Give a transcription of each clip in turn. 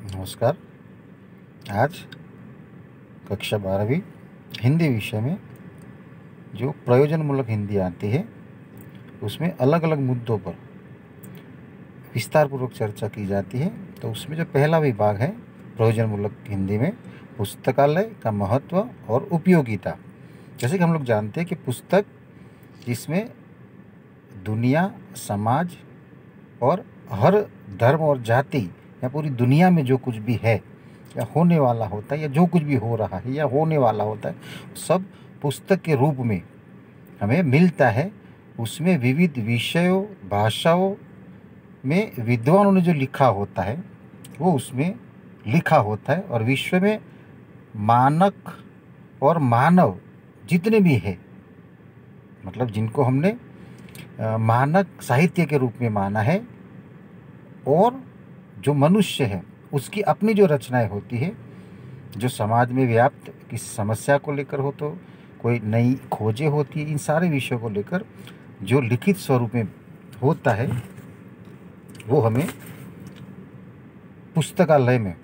नमस्कार। आज कक्षा 12वीं हिंदी विषय में जो प्रयोजनमूलक हिंदी आती है उसमें अलग अलग मुद्दों पर विस्तारपूर्वक चर्चा की जाती है। तो उसमें जो पहला विभाग है प्रयोजनमूलक हिंदी में, पुस्तकालय का महत्व और उपयोगिता। जैसे कि हम लोग जानते हैं कि पुस्तक जिसमें दुनिया, समाज और हर धर्म और जाति या पूरी दुनिया में जो कुछ भी है या होने वाला होता है या जो कुछ भी हो रहा है या होने वाला होता है, सब पुस्तक के रूप में हमें मिलता है। उसमें विविध विषयों, भाषाओं में विद्वानों ने जो लिखा होता है वो उसमें लिखा होता है। और विश्व में मानक और मानव जितने भी है, मतलब जिनको हमने मानक साहित्य के रूप में माना है, और जो मनुष्य है उसकी अपनी जो रचनाएं होती है, जो समाज में व्याप्त किसी समस्या को लेकर हो, तो कोई नई खोजें होती है, इन सारे विषयों को लेकर जो लिखित स्वरूप में होता है वो हमें पुस्तकालय में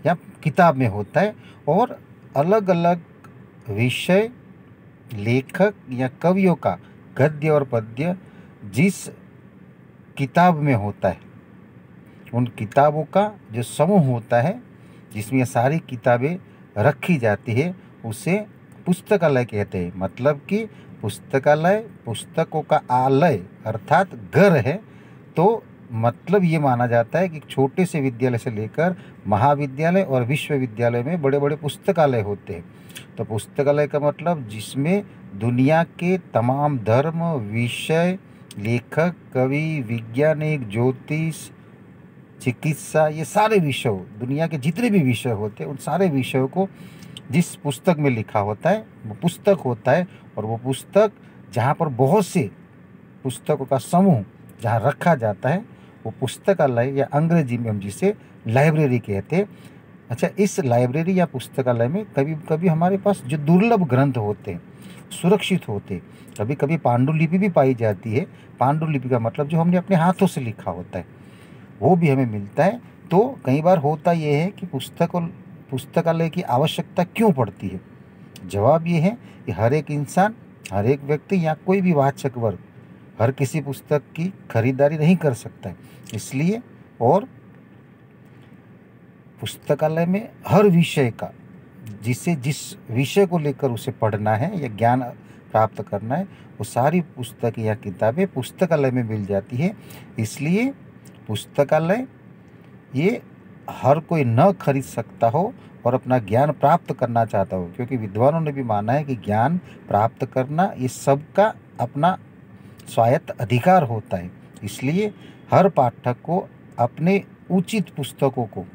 या किताब में होता है। और अलग अलग विषय, लेखक या कवियों का गद्य और पद्य जिस किताब में होता है, उन किताबों का जो समूह होता है जिसमें ये सारी किताबें रखी जाती है, उसे पुस्तकालय कहते हैं। मतलब कि पुस्तकालय पुस्तकों का आलय अर्थात घर है। तो मतलब ये माना जाता है कि छोटे से विद्यालय से लेकर महाविद्यालय और विश्वविद्यालय में बड़े बड़े पुस्तकालय होते हैं। तो पुस्तकालय का मतलब जिसमें दुनिया के तमाम धर्म, विषय, लेखक, कवि, वैज्ञानिक, ज्योतिष, चिकित्सा, ये सारे विषय, दुनिया के जितने भी विषय होते हैं, उन सारे विषयों को जिस पुस्तक में लिखा होता है वो पुस्तक होता है। और वो पुस्तक जहाँ पर बहुत से पुस्तकों का समूह जहाँ रखा जाता है वो पुस्तकालय, या अंग्रेजी में हम जिसे लाइब्रेरी कहते हैं। अच्छा, इस लाइब्रेरी या पुस्तकालय में कभी कभी हमारे पास जो दुर्लभ ग्रंथ होते हैं, सुरक्षित होते, कभी कभी पांडुलिपि भी पाई जाती है। पांडुलिपि का मतलब जो हमने अपने हाथों से लिखा होता है वो भी हमें मिलता है। तो कई बार होता ये है कि पुस्तकालय की आवश्यकता क्यों पड़ती है? जवाब ये है कि हर एक इंसान, हर एक व्यक्ति या कोई भी वाचक वर्ग हर किसी पुस्तक की खरीदारी नहीं कर सकता है। इसलिए और पुस्तकालय में हर विषय का, जिसे जिस विषय को लेकर उसे पढ़ना है या ज्ञान प्राप्त करना है, वो सारी पुस्तक या किताबें पुस्तकालय में मिल जाती है। इसलिए पुस्तकालय ये हर कोई न खरीद सकता हो और अपना ज्ञान प्राप्त करना चाहता हो, क्योंकि विद्वानों ने भी माना है कि ज्ञान प्राप्त करना ये सबका अपना स्वायत्त अधिकार होता है। इसलिए हर पाठक को अपने उचित पुस्तकों को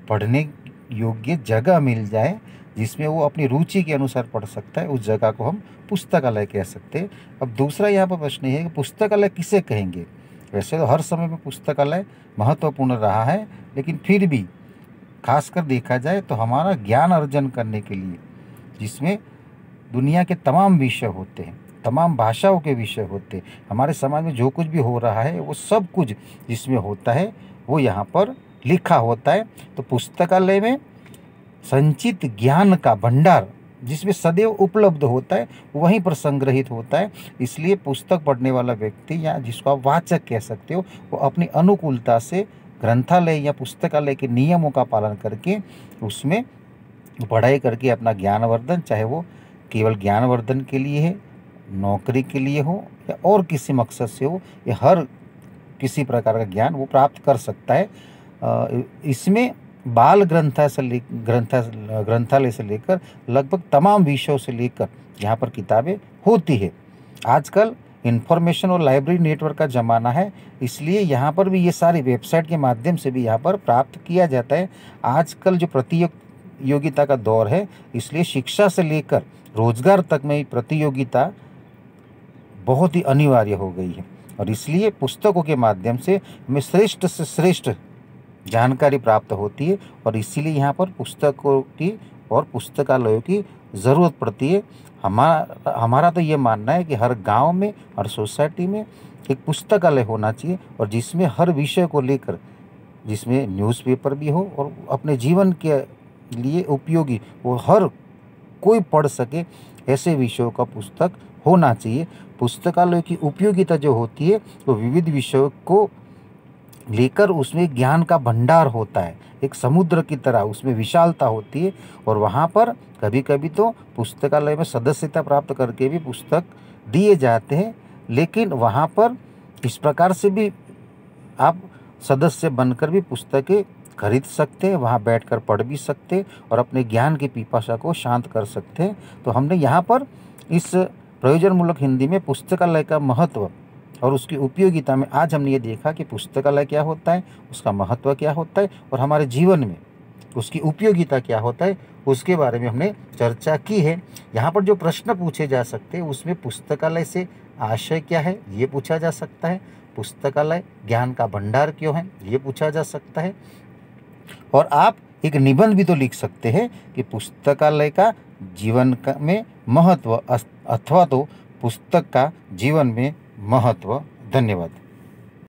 पढ़ने योग्य जगह मिल जाए जिसमें वो अपनी रुचि के अनुसार पढ़ सकता है, उस जगह को हम पुस्तकालय कह सकते हैं। अब दूसरा यहाँ पर प्रश्न है कि पुस्तकालय किसे कहेंगे? वैसे तो हर समय में पुस्तकालय महत्वपूर्ण रहा है, लेकिन फिर भी खासकर देखा जाए तो हमारा ज्ञान अर्जन करने के लिए, जिसमें दुनिया के तमाम विषय होते हैं, तमाम भाषाओं के विषय होते हैं, हमारे समाज में जो कुछ भी हो रहा है वो सब कुछ जिसमें होता है वो यहाँ पर लिखा होता है। तो पुस्तकालय में संचित ज्ञान का भंडार जिसमें सदैव उपलब्ध होता है वहीं पर संग्रहित होता है। इसलिए पुस्तक पढ़ने वाला व्यक्ति, या जिसको आप वाचक कह सकते हो, वो अपनी अनुकूलता से ग्रंथालय या पुस्तकालय के नियमों का पालन करके उसमें पढ़ाई करके अपना ज्ञानवर्धन, चाहे वो केवल ज्ञानवर्धन के लिए है, नौकरी के लिए हो या और किसी मकसद से हो, या हर किसी प्रकार का ज्ञान वो प्राप्त कर सकता है। इसमें बाल ग्रंथालय से लेकर लगभग तमाम विषयों से लेकर यहाँ पर किताबें होती है। आजकल इंफॉर्मेशन और लाइब्रेरी नेटवर्क का ज़माना है, इसलिए यहाँ पर भी ये सारी वेबसाइट के माध्यम से भी यहाँ पर प्राप्त किया जाता है। आजकल जो प्रतियोगिता का दौर है, इसलिए शिक्षा से लेकर रोजगार तक में प्रतियोगिता बहुत ही अनिवार्य हो गई है। और इसलिए पुस्तकों के माध्यम से हमें श्रेष्ठ से श्रेष्ठ जानकारी प्राप्त होती है। और इसीलिए यहाँ पर पुस्तकों की और पुस्तकालयों की ज़रूरत पड़ती है। हमारा तो ये मानना है कि हर गांव में, हर सोसाइटी में एक पुस्तकालय होना चाहिए, और जिसमें हर विषय को लेकर जिसमें न्यूज़पेपर भी हो और अपने जीवन के लिए उपयोगी वो हर कोई पढ़ सके, ऐसे विषयों का पुस्तक होना चाहिए। पुस्तकालय की उपयोगिता जो होती है वो विविध विषयों को लेकर उसमें ज्ञान का भंडार होता है, एक समुद्र की तरह उसमें विशालता होती है। और वहाँ पर कभी कभी तो पुस्तकालय में सदस्यता प्राप्त करके भी पुस्तक दिए जाते हैं, लेकिन वहाँ पर इस प्रकार से भी आप सदस्य बनकर भी पुस्तकें खरीद सकते हैं, वहाँ बैठकर पढ़ भी सकते हैं और अपने ज्ञान की पिपासा को शांत कर सकते हैं। तो हमने यहाँ पर इस प्रयोजनमूलक हिंदी में पुस्तकालय का महत्व और उसकी उपयोगिता में आज हमने ये देखा कि पुस्तकालय क्या होता है, उसका महत्व क्या होता है और हमारे जीवन में उसकी उपयोगिता क्या होता है, उसके बारे में हमने चर्चा की है। यहाँ पर जो प्रश्न पूछे जा सकते हैं उसमें पुस्तकालय से आशय क्या है ये पूछा जा सकता है, पुस्तकालय ज्ञान का भंडार क्यों है ये पूछा जा सकता है, और आप एक निबंध भी तो लिख सकते हैं कि पुस्तकालय का जीवन में महत्व अथवा तो पुस्तक का जीवन में महत्व। धन्यवाद।